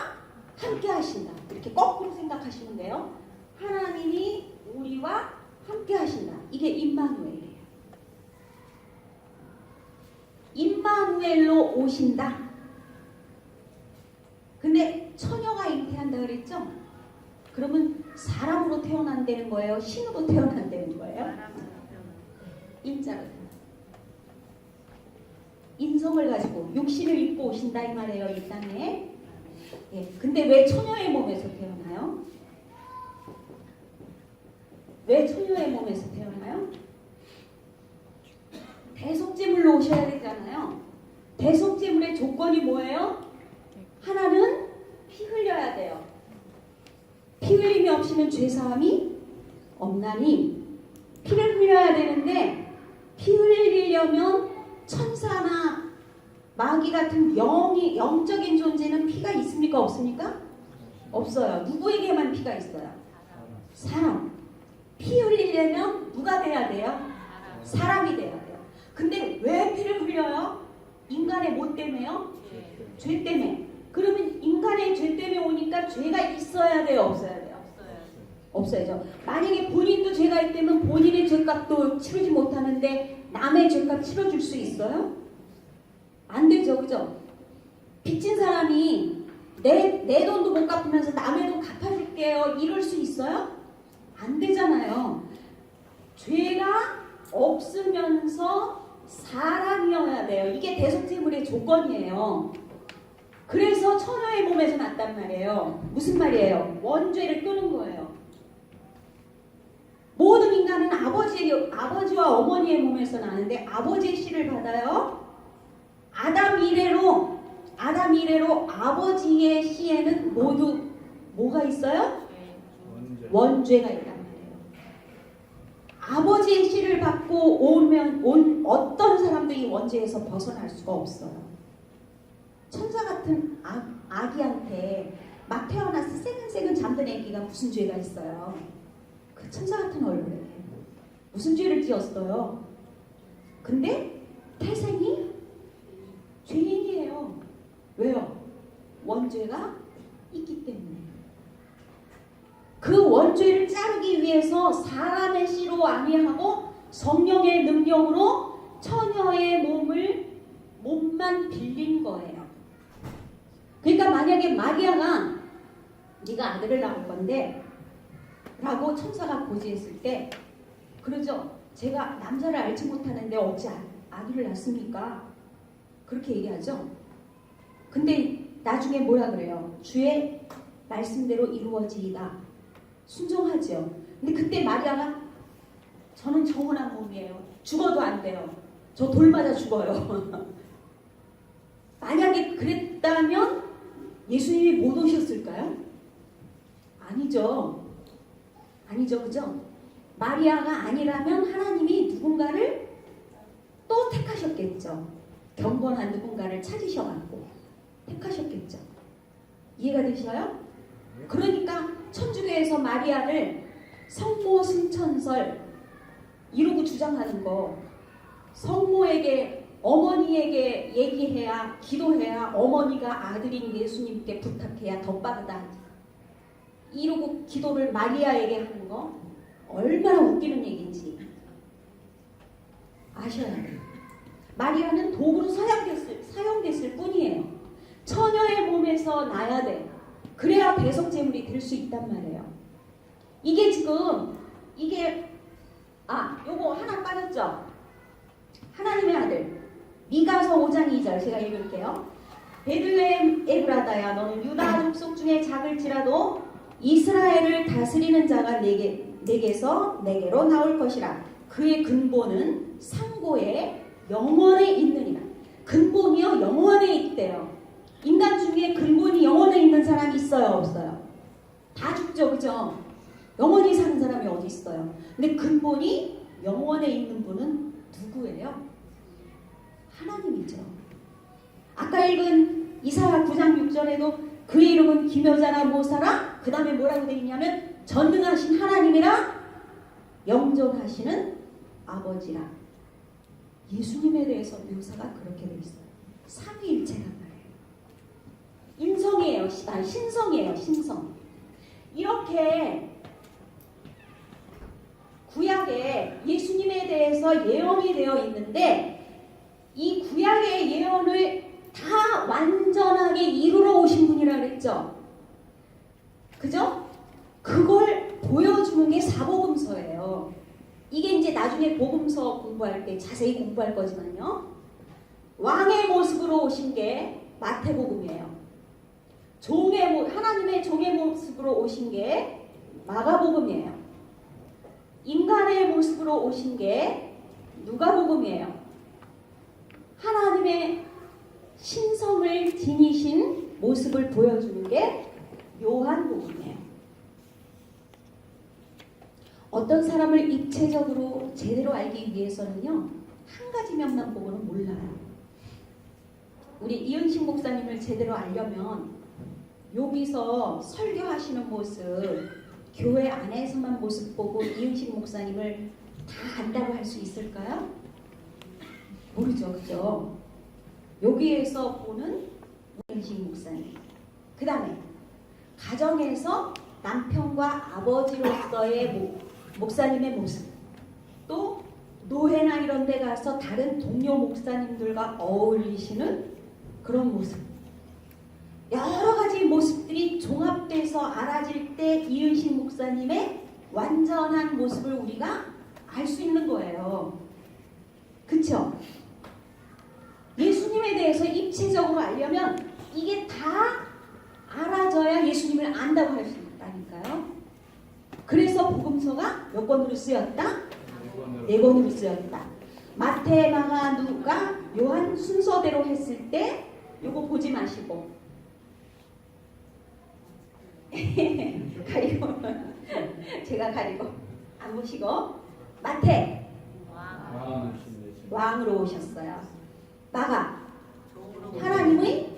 함께 하신다. 이렇게 거꾸로 생각하시면 돼요. 하나님이 우리와 함께 하신다. 이게 임마누엘이에요. 임마누엘로 오신다. 근데 처녀가 잉태한다 그랬죠? 그러면 사람으로 태어난다는 거예요? 신으로 태어난다는 거예요? 인자로. 인성을 가지고 육신을 입고 오신다 이 말이에요. 이 땅에. 예, 근데 왜 처녀의 몸에서 태어나요? 왜 처녀의 몸에서 태어나요? 대속제물로 오셔야 되잖아요. 대속제물의 조건이 뭐예요? 하나는 피 흘려야 돼요. 피 흘림이 없이는 죄사함이 없나니 피를 흘려야 되는데 피 흘리려면 천사나 마귀 같은 영적인 존재는 피가 있습니까? 없습니까? 없어요. 누구에게만 피가 있어요? 사람. 피 흘리려면 누가 돼야 돼요? 사람이 돼야 돼요. 근데 왜 피를 흘려요? 인간의 뭐 때문에요? 죄 때문에. 그러면 인간의 죄 때문에 오니까 죄가 있어야 돼요? 없어야 돼요? 없어야죠. 만약에 본인도 죄가 있다면 본인의 죄값도 치르지 못하는데 남의 죄값 치러줄 수 있어요? 안 되죠. 그죠? 빚진 사람이 내 돈도 못 갚으면서 남의 돈 갚아줄게요. 이럴 수 있어요? 안 되잖아요. 죄가 없으면서 사람이어야 돼요. 이게 대속제물의 조건이에요. 그래서 처녀의 몸에서 났단 말이에요. 무슨 말이에요? 원죄를 끄는 거예요. 모든 인간은 아버지와 어머니의 몸에서 나는데 아버지의 씨를 받아요. 아담 이래로 아버지의 씨에는 모두 뭐가 있어요? 원죄가 있단 말이에요. 아버지의 씨를 받고 온 어떤 사람도 이 원죄에서 벗어날 수가 없어요. 천사 같은 아기한테 막 태어나서 새근새근 잠든 아기가 무슨 죄가 있어요? 그 천사 같은 얼굴에 무슨 죄를 지었어요? 근데 태생이 죄인이에요. 왜요? 원죄가 있기 때문에. 그 원죄를 자르기 위해서 사람의 씨로 아니하고 성령의 능력으로 처녀의 몸만 빌린 거예요. 그러니까 만약에 마리아가 네가 아들을 낳을 건데 라고 천사가 고지했을 때 그러죠. 제가 남자를 알지 못하는데 어찌 아기를 낳습니까? 그렇게 얘기하죠. 근데 나중에 뭐라 그래요? 주의 말씀대로 이루어지이다. 순종하죠. 근데 그때 마리아가 저는 정혼한 몸이에요. 죽어도 안 돼요. 저 돌 맞아 죽어요. 만약에 그랬다면 예수님이 못 오셨을까요? 아니죠. 그죠? 마리아가 아니라면 하나님이 누군가를 또 택하셨겠죠. 경건한 누군가를 찾으셔갖고 택하셨겠죠. 이해가 되셔요? 그러니까 천주교에서 마리아를 성모 승천설 이루고 주장하는 거, 성모에게 어머니에게 얘기해야 기도해야 어머니가 아들인 예수님께 부탁해야 더 빠르다 이러고 기도를 마리아에게 하는 거 얼마나 웃기는 얘기인지 아셔야 돼요. 마리아는 도구로 사용됐을 뿐이에요. 처녀의 몸에서 나야 돼. 그래야 대속제물이 될 수 있단 말이에요. 이게 지금 요거 하나 빠졌죠? 하나님의 아들 미가서 5장 2절 제가 읽을게요. 베들레헴 에브라다야 너는 유다 족속 중에 작을지라도 이스라엘을 다스리는 자가 내게서 내게로 나올 것이라. 그의 근본은 상고에 영원에 있느니라. 근본이요 영원에 있대요. 인간 중에 근본이 영원에 있는 사람이 있어요 없어요? 다 죽죠. 그죠? 영원히 사는 사람이 어디 있어요? 근데 근본이 영원에 있는 분은 누구예요? 하나님이죠. 아까 읽은 이사야 9장 6절에도 그의 이름은 기묘자나 모사라, 그 다음에 뭐라고 되어 있냐면 전능하신 하나님이라 영존하시는 아버지라. 예수님에 대해서 묘사가 그렇게 되어 있어요. 삼위일체란 말이에요. 인성이에요. 신성이에요. 신성. 이렇게 구약에 예수님에 대해서 예언이 되어 있는데 이 구약의 예언을 다 완전하게 이루러 오신 분이라 그랬죠. 그죠? 그걸 보여주는 게 사복음서예요. 이게 이제 나중에 복음서 공부할 때 자세히 공부할 거지만요. 왕의 모습으로 오신 게 마태복음이에요. 하나님의 종의 모습으로 오신 게 마가복음이에요. 인간의 모습으로 오신 게 누가복음이에요. 하나님의 신성을 지니신 모습을 보여주는 게 요한복음이에요. 어떤 사람을 입체적으로 제대로 알기 위해서는요, 한 가지 면만 보고는 몰라요. 우리 이은식 목사님을 제대로 알려면 여기서 설교하시는 모습, 교회 안에서만 모습 보고 이은식 목사님을 다 안다고 할 수 있을까요? 모르죠, 그죠? 여기에서 보는 이은식 목사님, 그 다음에 가정에서 남편과 아버지로서의 목사님의 모습, 또 노회나 이런 데 가서 다른 동료 목사님들과 어울리시는 그런 모습, 여러 가지 모습들이 종합돼서 알아질 때 이은식 목사님의 완전한 모습을 우리가 알 수 있는 거예요. 그쵸? 예수님에 대해서 입체적으로 알려면 이게 다 알아져야 예수님을 안다고 할 수 있다니까요. 그래서 복음서가 몇 권으로 쓰였다? 4권으로 쓰였다. 마태, 마가, 누가, 요한 순서대로 했을 때 요거 보지 마시고 가리고 제가 가리고 안 보시고 마태 왕으로 오셨어요. 마가 하나님의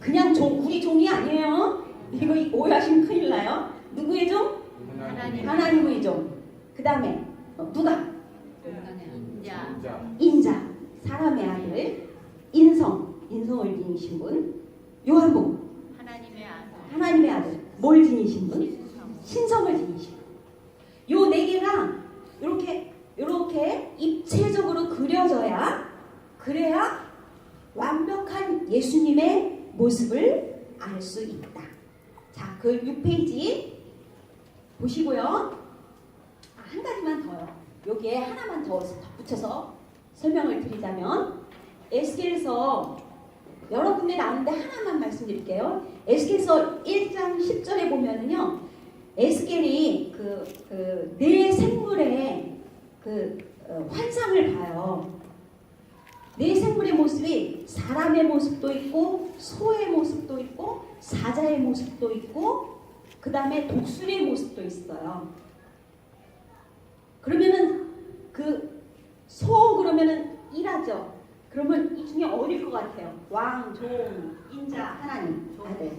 그냥 우리 종이 아니에요. 이거 오해하시면 큰일 나요. 누구의 종? 하나님의 종. 그 다음에 누가? 인자. 사람의 아들. 인성을 지니신 분. 요한복음. 하나님의 아들. 뭘 지니신 분? 신성을 지니신 분. 요 4개가 이렇게 입체적으로 그려져야, 그래야 완벽한 예수님의 모습을 알 수 있다. 자, 그 6페이지 보시고요. 한 가지만 더요. 여기에 하나만 더 덧붙여서 설명을 드리자면, 에스겔서 여러 군데 나오는데 하나만 말씀드릴게요. 에스겔서 1장 10절에 보면은요, 에스겔이 네 생물의 환상을 봐요. 네 생물의 모습이 사람의 모습도 있고, 소의 모습도 있고, 사자의 모습도 있고, 그 다음에 독수리의 모습도 있어요. 그러면은 그러면은 일하죠. 그러면 이 중에 어딜 것 같아요? 왕, 종, 인자, 하나님, 아들.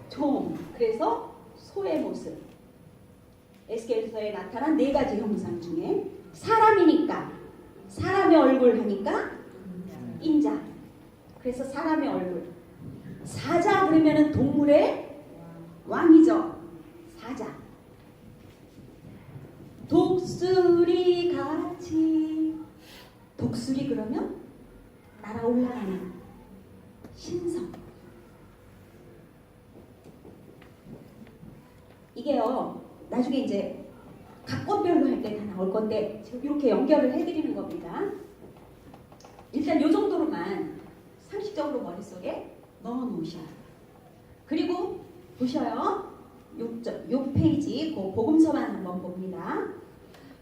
종. 그래서 소의 모습. 에스겔서에 나타난 4가지 형상 중에 사람이니까, 사람의 얼굴 하니까 인자. 그래서 사람의 얼굴. 사자 그러면은 동물의 왕이죠. 사자. 독수리 같이. 독수리 그러면 날아 올라가는 신성. 이게요, 나중에 이제 각 권별로 할 때 다 나올 건데 지금 이렇게 연결을 해드리는 겁니다. 일단 이 정도로만 상식적으로 머릿속에 넣어놓으셔요. 그리고 보셔요. 6페이지 그 복음서만 한번 봅니다.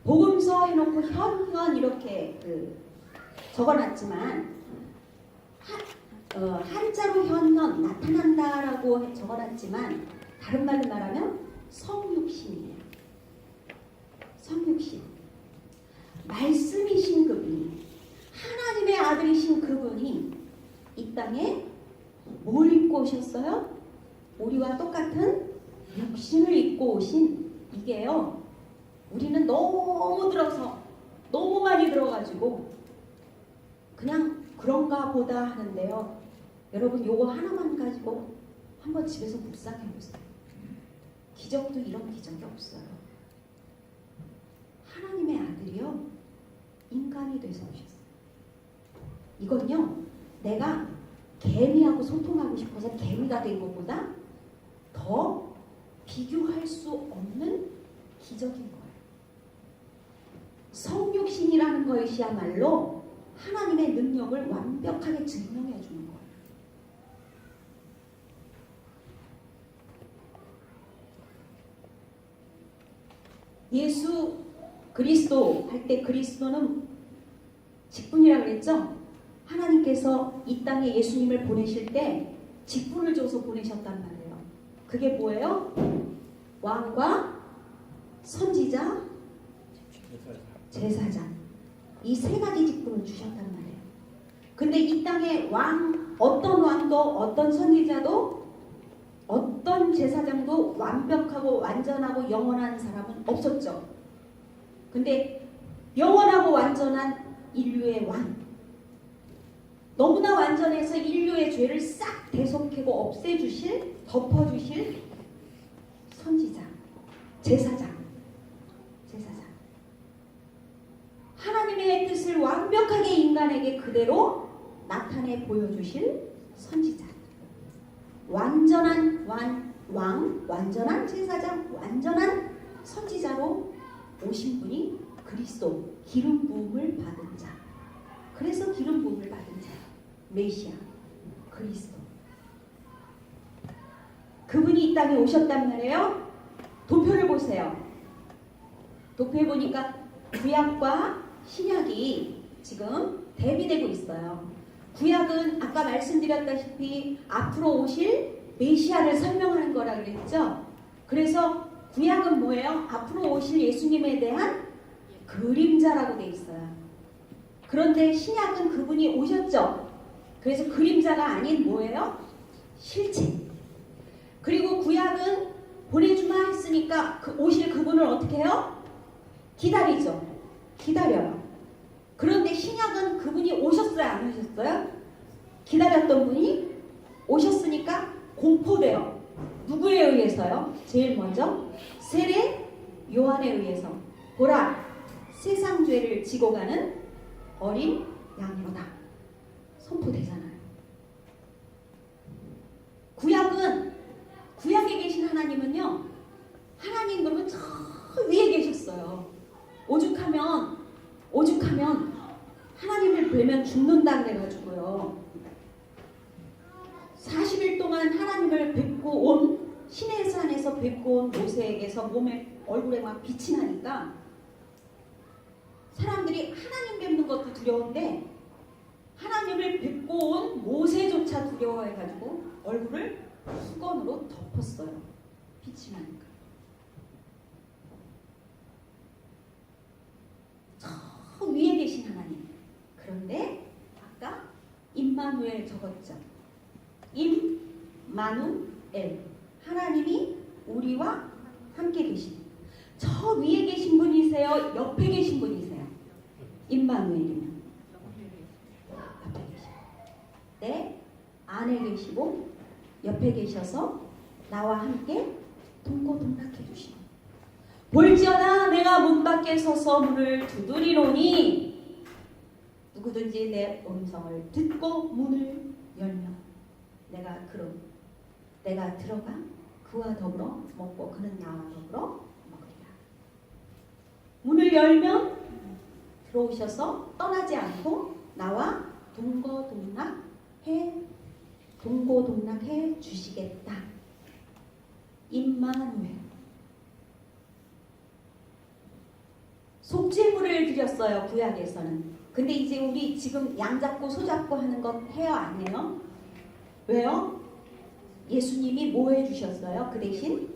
복음서 해놓고 현 이렇게 적어놨지만 한자로 현 나타난다라고 적어놨지만 다른 말로 말하면 성육신이에요. 성육신, 말씀이신 그분이, 하나님의 아들이신 그분이 이 땅에 뭘 입고 오셨어요? 우리와 똑같은 육신을 입고 오신 이게요. 우리는 너무 들어서 너무 많이 들어가지고 그냥 그런가 보다 하는데요. 여러분 요거 하나만 가지고 한번 집에서 묵상해 보세요. 기적도 이런 기적이 없어요. 하나님의 아들이요 인간이 돼서 오셨어요. 이건요 내가 개미하고 소통하고 싶어서 개미가 된 것보다 더 비교할 수 없는 기적인 거예요. 성육신이라는 것이야말로 하나님의 능력을 완벽하게 증명해 주는 거예요. 예수 그리스도 할 때 그리스도는 직분이라고 그랬죠? 하나님께서 이 땅에 예수님을 보내실 때 직분을 줘서 보내셨단 말이에요. 그게 뭐예요? 왕과 선지자, 제사장. 이 세 가지 직분을 주셨단 말이에요. 근데 이 땅에 어떤 왕도 어떤 선지자도 어떤 제사장도 완벽하고 완전하고 영원한 사람은 없었죠. 근데 영원하고 완전한 인류의 왕, 너무나 완전해서 인류의 죄를 싹 대속하고 없애주실, 덮어주실 선지자, 제사장. 하나님의 뜻을 완벽하게 인간에게 그대로 나타내 보여주실 선지자. 완전한 왕, 완전한 제사장, 완전한 선지자로 오신 분이 그리스도, 기름 부음을 받은 자. 그래서 기름 부음을 받은 자, 메시아, 그리스도. 그분이 이 땅에 오셨단 말이에요. 도표를 보세요. 도표에 보니까 구약과 신약이 지금 대비되고 있어요. 구약은 아까 말씀드렸다시피 앞으로 오실 메시아를 설명하는 거라 그랬죠. 그래서 구약은 뭐예요? 앞으로 오실 예수님에 대한 그림자라고 돼 있어요. 그런데 신약은 그분이 오셨죠. 그래서 그림자가 아닌 뭐예요? 실체. 그리고 구약은 보내주마 했으니까 오실 그분을 어떻게 해요? 기다리죠. 기다려요. 그런데 신약은 그분이 오셨어요? 안 오셨어요? 기다렸던 분이 오셨으니까 공포돼요. 누구에 의해서요? 제일 먼저 세례 요한에 의해서. 보라, 세상 죄를 지고 가는 어린 양이로다. 선포되잖아요. 구약에 계신 하나님은요, 하나님 그러면 저 위에 계셨어요. 오죽하면 하나님을 뵈면 죽는다 그래가지고요. 40일 동안 하나님을 뵙고 온 시내 산에서 뵙고 온 모세에게서 얼굴에 막 빛이 나니까 사람들이 하나님 뵙는 것도 두려운데 하나님을 뵙고 온 모세조차 두려워해가지고 얼굴을 수건으로 덮었어요. 빛이 나니까. 저 위에 계신 하나님. 그런데 아까 임마누엘 적었죠. 임마누엘. 하나님이 우리와 함께 계신. 저 위에 계신 분이세요? 옆에 계신 분이세요? 임마누엘이면 옆에 계시고, 내 안에 계시고 옆에 계셔서 나와 함께 동고동락해 주시고, 볼지어다 내가 문 밖에 서서 문을 두드리노니 누구든지 내 음성을 듣고 문을 열면 내가 들어가 그와 더불어 먹고 그는 나와 더불어 먹으리라. 문을 열면 들어오셔서 떠나지 않고 나와 동고동락해 주시겠다. 임마누엘. 속죄물을 드렸어요, 구약에서는. 근데 이제 우리 지금 양 잡고 소 잡고 하는 거 해요, 안 해요? 왜요? 예수님이 뭐 해주셨어요? 그 대신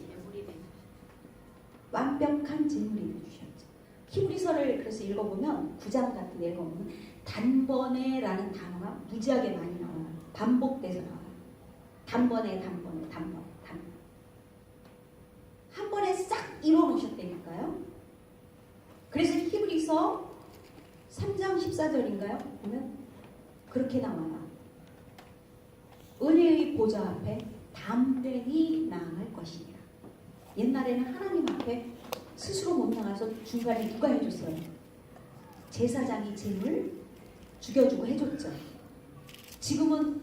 완벽한 제물이 주셨죠. 히브리서를 그래서 읽어보면 9장 같은 데 읽어보면 단번에라는 단어가 무지하게 많이 나와요. 반복돼서 나와요. 단번에 한 번에 싹 이뤄놓으셨다니까요. 그래서 히브리서 3장 14절인가요? 보면 그렇게 나와요. 은혜의 보좌 앞에 담대히 나아갈 것이니라. 옛날에는 하나님 앞에 스스로 못 나가서 중간에 누가 해줬어요? 제사장이 제물 죽여주고 해줬죠. 지금은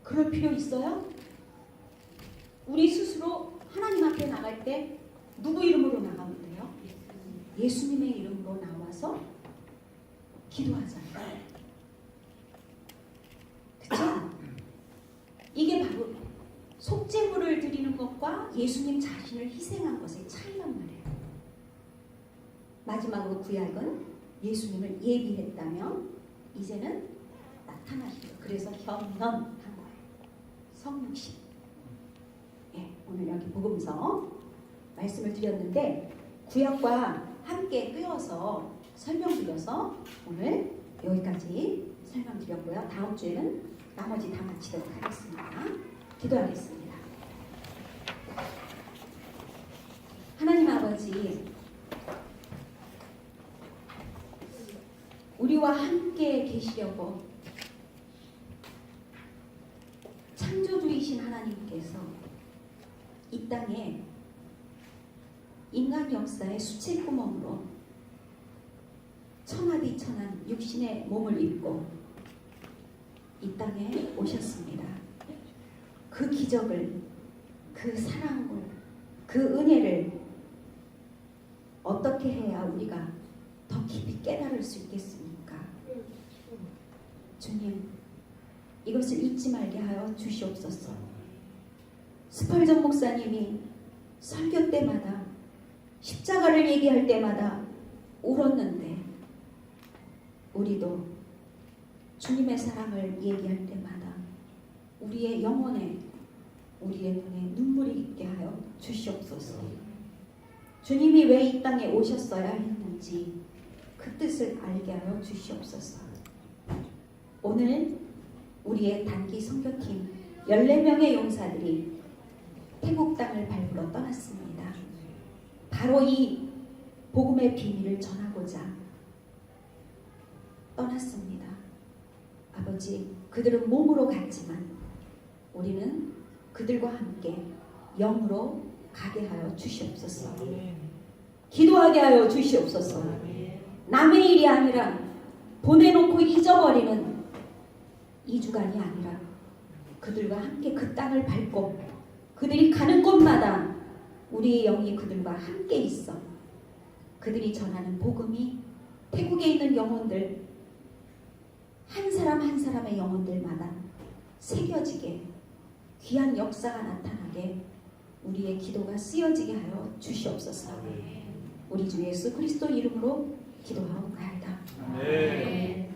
그럴 필요 있어요? 우리 스스로 하나님 앞에 나갈 때 누구 이름으로 나가면 돼요? 예수님의 이름으로 나와서 기도하잖아요. 그렇죠? 이게 바로 속죄물을 드리는 것과 예수님 자신을 희생한 것의 차이란 말이에요. 마지막으로 구약은 예수님을 예비했다면 이제는 나타나시죠. 그래서 현현한 거예요. 성육신. 예, 오늘 여기 복음서 말씀을 드렸는데 구약과 함께 끄어서 설명드려서 오늘 여기까지 설명드렸고요. 다음 주에는 나머지 다 마치도록 하겠습니다. 기도하겠습니다. 하나님 아버지, 우리와 함께 계시려고 창조주이신 하나님께서 이 땅에 인간 역사의 수채구멍으로 천하디천한 육신의 몸을 입고 이 땅에 오셨습니다. 그 기적을, 그 사랑을, 그 은혜를 어떻게 해야 우리가 더 깊이 깨달을 수 있겠습니까? 주님, 이것을 잊지 말게 하여 주시옵소서. 스펄전 목사님이 설교 때마다 십자가를 얘기할 때마다 울었는데 우리도 주님의 사랑을 얘기할 때마다 우리의 영혼에, 우리의 눈에 눈물이 있게 하여 주시옵소서. 주님이 왜 이 땅에 오셨어야 했는지 그 뜻을 알게 하여 주시옵소서. 오늘 우리의 단기 선교팀 14명의 용사들이 태국 땅을 밟으러 떠났습니다. 바로 이 복음의 비밀을 전하고자 떠났습니다. 아버지, 그들은 몸으로 갔지만 우리는 그들과 함께 영으로 가게 하여 주시옵소서. 기도하게 하여 주시옵소서. 남의 일이 아니라 보내놓고 잊어버리는 2주간이 아니라 그들과 함께 그 땅을 밟고 그들이 가는 곳마다 우리의 영이 그들과 함께 있어 그들이 전하는 복음이 태국에 있는 영혼들 한 사람 한 사람의 영혼들마다 새겨지게 귀한 역사가 나타나게 우리의 기도가 쓰여지게 하여 주시옵소서. 우리 주 예수 그리스도 이름으로 기도하옵나이다. 아멘.